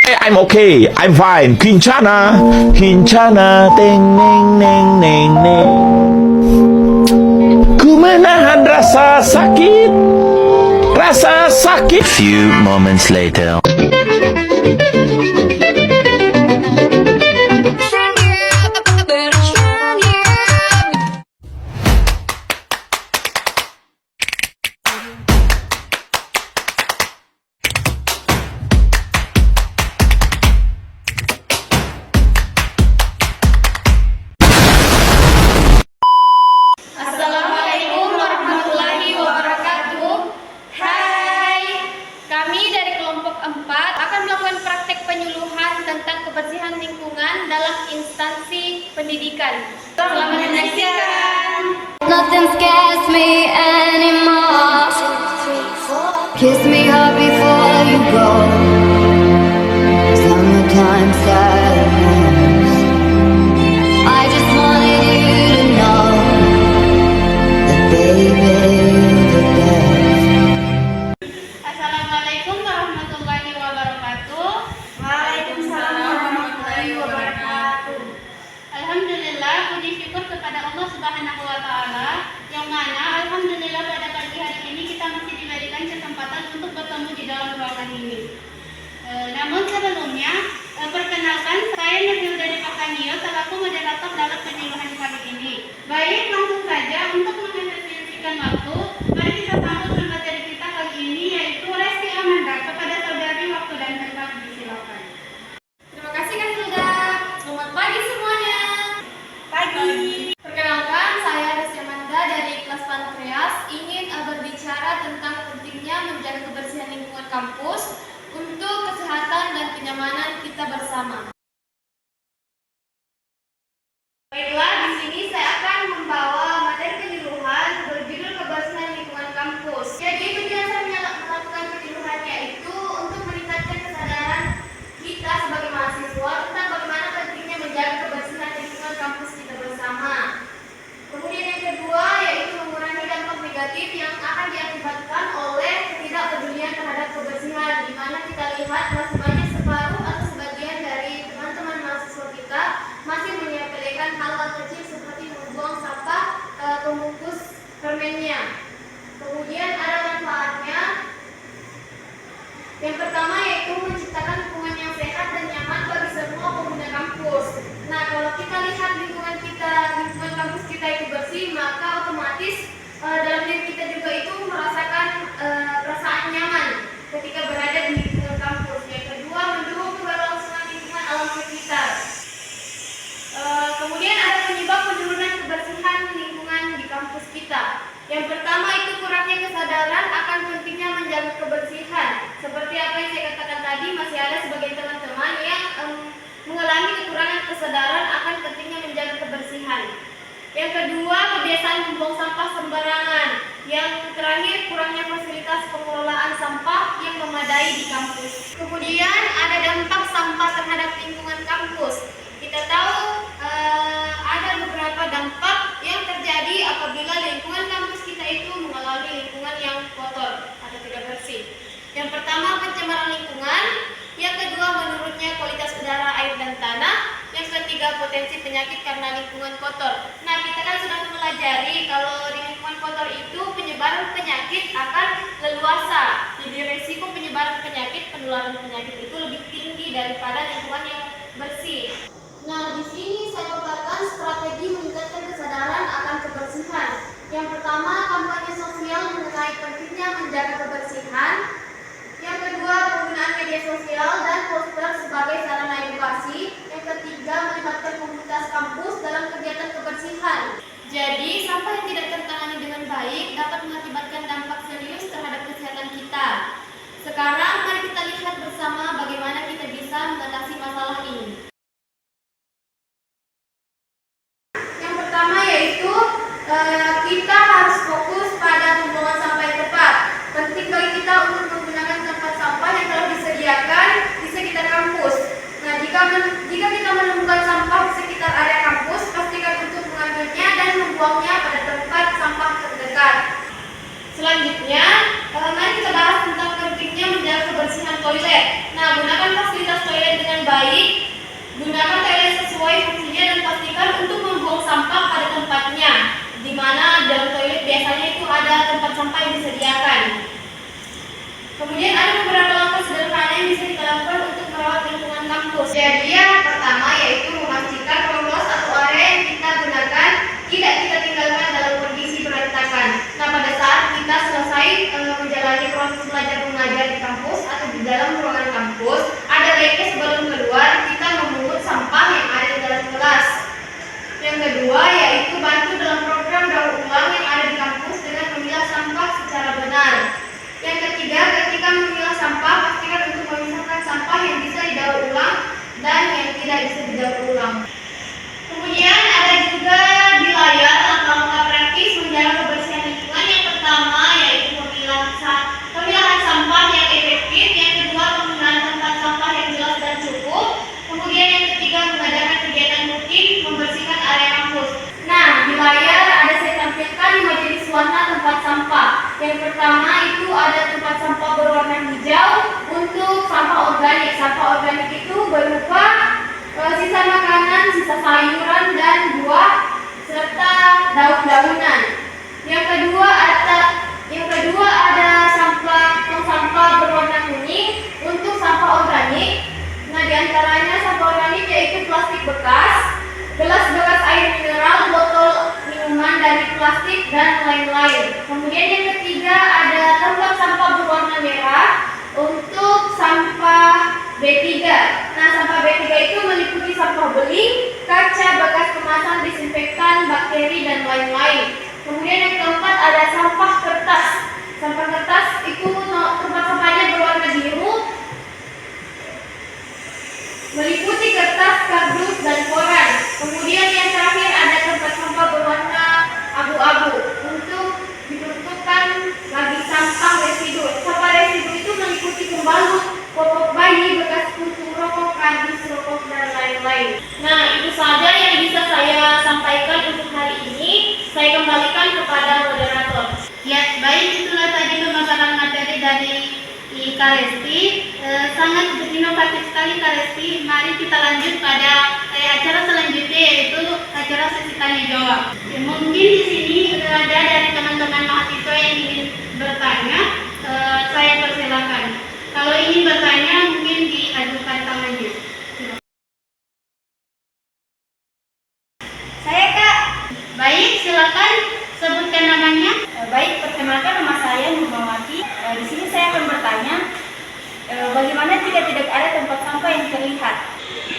I'm okay, I'm fine. Kincana, Kincana, teng neng neng neng neng. Ku menahan rasa sakit, rasa sakit. Few moments later. Assalamualaikum warahmatullahi wabarakatuh. Hai, kami dari kelompok 4 akan melakukan praktek penyuluhan tentang kebersihan lingkungan dalam instansi pendidikan. Selamat menyaksikan. Nothing scares me anymore. Kiss me hard before you go. Summertime sadness. I just wanted you to know that baby the best. Assalamualaikum warahmatullahi wabarakatuh. Waalaikumsalam warahmatullahi wabarakatuh. Alhamdulillah, puji syukur kepada Allah Subhanahu wa Ta'ala, yang mana alhamdulillah pada pagi hari ini kita masih diberikan kesempatan untuk bertemu di dalam ruangan ini. Namun sebelumnya, perkenalkan, saya Nurhilda dari Pakanio selaku moderator dalam penyuluhan kali ini. Baik, langsung saja untuk mengefisiensikan waktu, mari kita sambut materi kita kali ini, yaitu Resti Amanda. Kepada saudari, waktu dan tempat disilakan. Terima kasih Kak Hilda. Selamat pagi semuanya. Pagi. Perkenalkan, saya Resti Amanda dari kelas Pankreas ingin berbicara tentang pentingnya menjaga kebersihan lingkungan kampus untuk kesehatan dan kenyamanan kita bersama. Baiklah, di sini saya akan membawa materi penyuluhan berjudul kebersihan lingkungan kampus. Jadi tujuan saya melakukan penyuluhannya itu untuk meningkatkan kesadaran kita sebagai mahasiswa tentang bagaimana pentingnya menjaga kebersihan lingkungan kampus kita bersama. Kemudian yang kedua yaitu mengurangi dampak negatif yang akan diakibatkan oleh ketidakpedulian terhadap kebersihan, di mana kita lihat masih banyak separuh atau sebagian dari teman-teman mahasiswa kita masih menyepelekan hal-hal kecil seperti membuang sampah ke pembungkus permennya. Kemudian ada manfaatnya. Yang pertama yaitu menciptakan lingkungan yang sehat dan nyaman bagi semua pengguna kampus. Nah, kalau kita lihat lingkungan kampus kita itu bersih, maka otomatis dalam diri kita juga itu merasakan perasaan nyaman ketika berada di kampus. Yang kedua, mendukung keberlangsungan lingkungan alam sekitar. Kemudian ada penyebab penurunan kebersihan lingkungan di kampus kita. Yang pertama itu kurangnya kesadaran akan pentingnya menjaga kebersihan. Seperti apa yang saya katakan tadi, masih ada sebagian teman-teman yang mengalami kekurangan kesadaran akan pentingnya menjaga kebersihan. Yang kedua, kebiasaan membuang sampah sembarangan. Yang terakhir, kurangnya fasilitas pengelolaan sampah yang memadai di kampus. Kemudian ada dampak sampah terhadap lingkungan kampus. Kita tahu ada beberapa dampak yang terjadi apabila lingkungan kampus kita itu mengalami lingkungan yang kotor atau tidak bersih. Yang pertama, pencemaran lingkungan. Yang kedua, menurunnya kualitas udara, air, dan tanah. Yang ketiga, potensi penyakit karena lingkungan kotor. Nah, kita kan sudah mempelajari kalau di lingkungan kotor itu penyebaran penyakit akan leluasa. Jadi resiko penyebaran penyakit, penularan penyakit itu lebih tinggi daripada lingkungan yang bersih. Nah, di sini saya paparkan strategi meningkatkan kesadaran akan kebersihan. Yang pertama, kampanye sosial mengenai pentingnya menjaga kebersihan. Yang kedua, penggunaan media sosial dan poster sebagai sarana edukasi. Yang ketiga, melibatkan komunitas kampus dalam kegiatan kebersihan. Jadi, sampah yang tidak tertangani dengan baik dapat mengakibatkan dampak serius terhadap kesehatan kita. Sekarang, mari kita lihat bersama bagaimana kita bisa mengatasi masalah ini. Yang pertama yaitu kita harus fokus pada pembuangan sampah yang tepat. Penting bagi kita untuk menggunakan tempat sampah yang telah disediakan di sekitar kampus. Nah, jika kita menemukan sampah di sekitar area kampus, pastikan untuk mengambilnya dan membuangnya pada tempat sampah terdekat. Selanjutnya, mari kita bahas tentang pentingnya menjaga kebersihan toilet. Nah, gunakan fasilitas fasilitas toilet dengan baik, gunakan toilet sesuai fungsinya dan pastikan untuk membuang sampah pada tempatnya, di mana dalam toilet biasanya itu ada tempat sampah yang disediakan. Kemudian ada beberapa langkah sederhana yang bisa kita lakukan untuk merawat lingkungan kampus. Jadi yang pertama yaitu memastikan ruang atau area yang kita gunakan tidak kita tinggalkan dalam kondisi berantakan. Nah, pada saat kita selesai menjalani proses belajar mengajar di kampus atau di dalam ruangan kampus, ada baiknya sebelum keluar kita memungut sampah yang ada di dalam kelas. Yang kedua yaitu bantu dalam program daur ulang yang ada di kampus dengan memilah sampah secara benar. Yang ketiga, ketika memilah sampah, pastikan untuk memisahkan sampah yang bisa didaur ulang dan yang tidak bisa didaur ulang. Kemudian ada juga di layar langkah-langkah praktis menjaga kebersihan lingkungan. Yang pertama yaitu pemilahan sampah yang efektif. Yang kedua, penggunaan tempat sampah yang jelas dan cukup. Kemudian yang ketiga, mengadakan kegiatan rutin membersihkan area kampus. Nah, di layar ada saya tampilkan 5 jenis warna tempat sampah. Yang pertama itu ada tempat sampah berwarna hijau untuk sampah organik. Sampah organik itu berupa sisa makanan, sisa sayuran dan buah serta daun-daunan. Yang kedua ada tong sampah berwarna kuning untuk sampah organik. Nah, diantaranya sampah organik yaitu plastik bekas, gelas bekas air mineral, botol minuman dari plastik dan lain-lain. Kemudian yang ketiga ada tempat sampah berwarna merah untuk sampah B3. Nah, sampah B3 itu meliputi sampah beling, kaca bekas kemasan, disinfektan, bakteri dan lain-lain. Kemudian yang keempat ada sampah kertas. Sampah kertas itu tempat sampahnya berwarna biru, meliputi kertas, kardus dan koran. Kemudian yang terakhir ada tempat sampah berwarna abu-abu untuk diperuntukkan bagi sampah residu. Sampah residu itu meliputi pembalut, popok bayi, bekas puntung rokok, kardus rokok dan lain-lain. Nah, itu saja yang bisa saya sampaikan untuk hari ini. Saya kembalikan kepada moderator. Ya, baik, itulah tadi pemaparan materi dari Kak Resti. Sangat inovatif sekali Kak Resti. Mari kita lanjut pada acara selanjutnya yaitu acara sesi tanya jawab. Ya, mungkin di sini ada dari teman-teman mahasiswa yang ingin bertanya. Saya persilakan. Kalau ingin bertanya mungkin diajukan tangannya. Saya Kak. Baik, silakan sebutkan namanya. Baik, perkenalkan nama saya Nurmawati. Di sini saya akan bertanya, bagaimana jika tidak ada tempat sampah yang terlihat?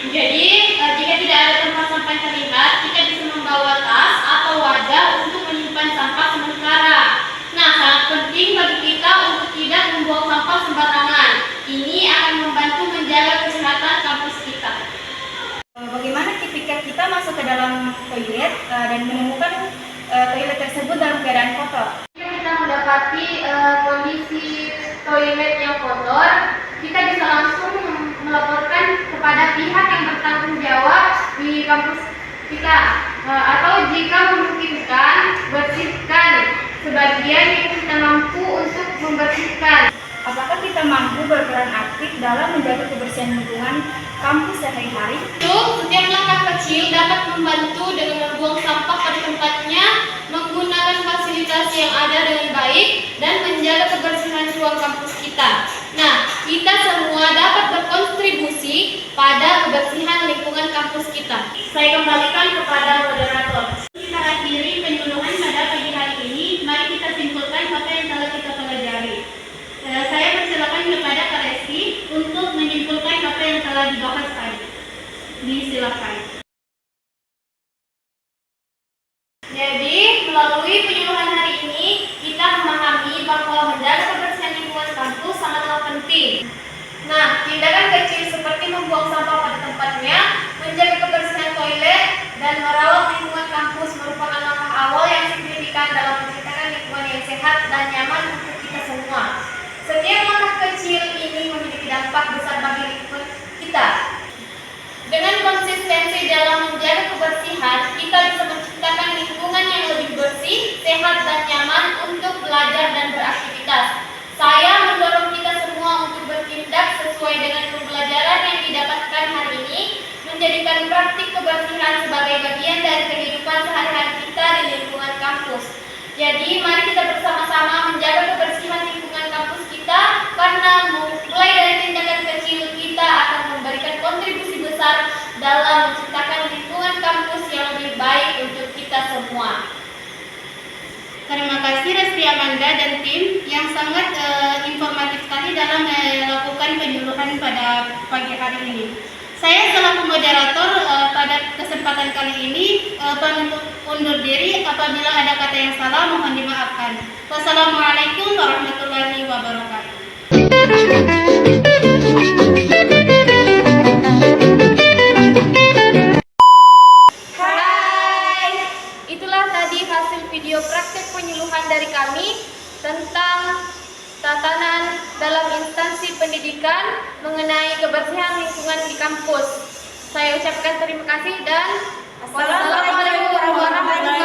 Jadi, jika tidak ada tempat sampah yang terlihat, kita bisa membawa tas atau wadah untuk menyimpan sampah sementara. Nah, sangat penting bagi kita untuk tidak membuang sampah sembarangan. Ini akan membantu menjaga kesehatan kampus kita. Bagaimana ketika kita masuk ke dalam toilet dan menemukan toilet tersebut dalam keadaan kotor? Kita mendapati kondisi toilet yang kotor, kita bisa langsung melaporkan kepada pihak yang bertanggung jawab di kampus kita, atau jika memungkinkan bersihkan sebagian yang kita mampu untuk membersihkan. Apakah kita mampu berperan aktif dalam menjaga kebersihan lingkungan kampus sehari-hari? Setiap langkah kecil dapat membantu dengan membuang sampah pada tempatnya, menggunakan fasilitas yang ada dengan baik, dan menjaga kebersihan ruang kampus kita. Nah, kita semua dapat berkontribusi pada kebersihan lingkungan kampus kita. Saya kembalikan kepada moderator. Kita akhiri penyuluhan pada pagi hari ini. Mari kita simpulkan apa yang telah kita pelajari. Saya persilakan kepada Kak Resti untuk menyimpulkan apa yang telah dibahas tadi. Disilakan. Jadi, melalui penyuluhan hari ini, kita memahami bahwa menjaga kebersihan lingkungan kampus sangatlah penting. Nah, tindakan kecil seperti membuang sampah pada tempatnya, menjaga kebersihan toilet, dan merawat lingkungan kampus merupakan langkah awal yang signifikan dalam menciptakan lingkungan yang sehat dan nyaman untuk kita semua. Setiap langkah kecil ini memiliki dampak besar bagi lingkungan kita. Dengan konsistensi dalam menjaga kebersihan, kita bisa menciptakan lingkungan yang lebih bersih, sehat, dan nyaman untuk belajar dan beraktivitas. Saya mendorong kita semua untuk bertindak sesuai dengan pembelajaran yang praktik kebersihan sebagai bagian dari kehidupan sehari-hari kita di lingkungan kampus. Jadi, mari kita bersama-sama menjaga kebersihan lingkungan kampus kita, karena mulai dari tindakan kecil kita akan memberikan kontribusi besar dalam menciptakan lingkungan kampus yang lebih baik untuk kita semua. Terima kasih Restri Amanda dan tim yang sangat informatif sekali dalam melakukan penyuluhan pada pagi hari ini. Saya selaku moderator pada kesempatan kali ini pamit undur diri. Apabila ada kata yang salah mohon dimaafkan. Wassalamualaikum warahmatullahi wabarakatuh. Hai, itulah tadi hasil video praktek penyuluhan dari kami tentang tatanan dalam instansi pendidikan mengenai kebersihan lingkungan di kampus. Saya ucapkan terima kasih dan wassalamualaikum warahmatullahi wabarakatuh.